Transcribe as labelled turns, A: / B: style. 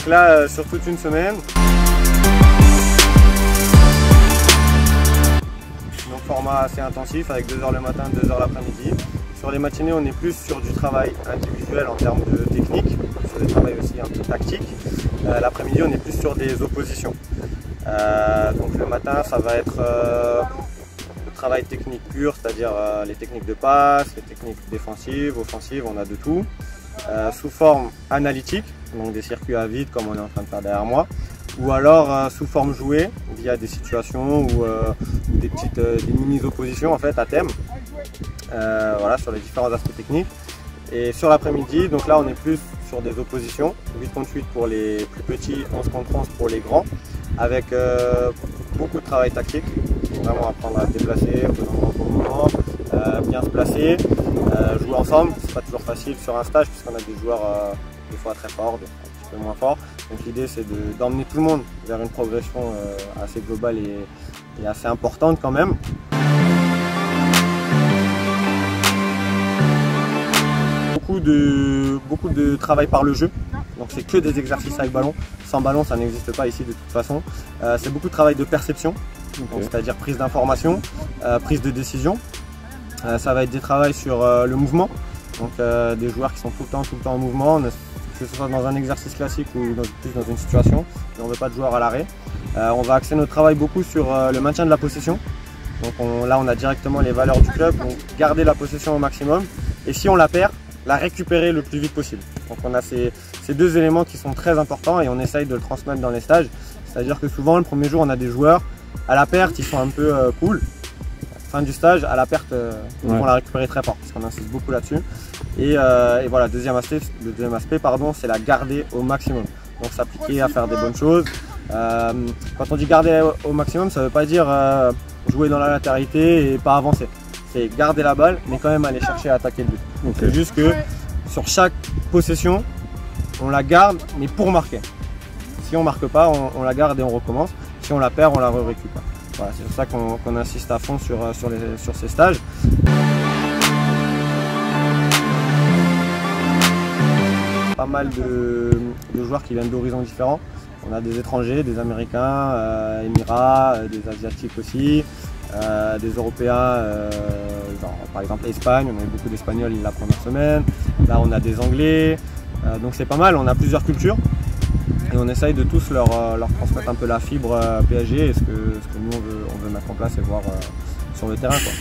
A: Donc là, sur toute une semaine. Donc format assez intensif avec 2 heures le matin, 2 heures l'après-midi. Sur les matinées, on est plus sur du travail individuel en termes de technique, sur des travails aussi un peu tactiques. L'après-midi, on est plus sur des oppositions. Donc le matin, ça va être le travail technique pur, c'est-à-dire les techniques de passe, les techniques défensives, offensives, on a de tout. Sous forme analytique, donc des circuits à vide comme on est en train de faire derrière moi, ou alors sous forme jouée via des situations ou des mini-oppositions en fait à thème, voilà, sur les différents aspects techniques. Et sur l'après-midi, donc là on est plus sur des oppositions, 8 contre 8 pour les plus petits, 11 contre 11 pour les grands, avec beaucoup de travail tactique, vraiment apprendre à se déplacer au bon moment, bien se placer, jouer ensemble. C'est pas toujours facile sur un stage puisqu'on a des joueurs des fois très forts, des fois un petit peu moins forts. Donc l'idée c'est d'emmener tout le monde vers une progression assez globale et assez importante quand même. Beaucoup de travail par le jeu, donc c'est que des exercices avec ballon. Sans ballon ça n'existe pas ici de toute façon. C'est beaucoup de travail de perception, c'est-à-dire prise d'information, prise de décision. Ça va être des travails sur le mouvement, donc des joueurs qui sont tout le temps en mouvement, que ce soit dans un exercice classique ou plus dans une situation, et on ne veut pas de joueurs à l'arrêt. On va axer notre travail beaucoup sur le maintien de la possession. Donc là on a directement les valeurs du club, donc garder la possession au maximum, et si on la perd, la récupérer le plus vite possible. Donc on a ces 2 éléments qui sont très importants et on essaye de le transmettre dans les stages. C'est-à-dire que souvent le premier jour on a des joueurs, à la perte ils sont un peu cool. Fin du stage, à la perte ils vont la récupérer très fort parce qu'on insiste beaucoup là-dessus. Et voilà, le deuxième aspect c'est la garder au maximum. Donc s'appliquer à faire des bonnes choses. Quand on dit garder au maximum, ça ne veut pas dire jouer dans la latéralité et pas avancer. C'est garder la balle mais quand même aller chercher à attaquer le but. C'est juste que sur chaque possession, on la garde mais pour marquer. Si on ne marque pas, on la garde et on recommence. Si on la perd, on la récupère. Voilà, c'est pour ça qu'on insiste à fond sur ces stages. Pas mal de joueurs qui viennent d'horizons différents. On a des étrangers, des Américains, Émirats, des Asiatiques aussi. Des Européens, genre, par exemple l'Espagne, on a eu beaucoup d'Espagnols la première semaine. Là on a des Anglais, donc c'est pas mal, on a plusieurs cultures et on essaye de tous leur transmettre un peu la fibre PSG et ce que nous on veut mettre en place et voir sur le terrain, quoi.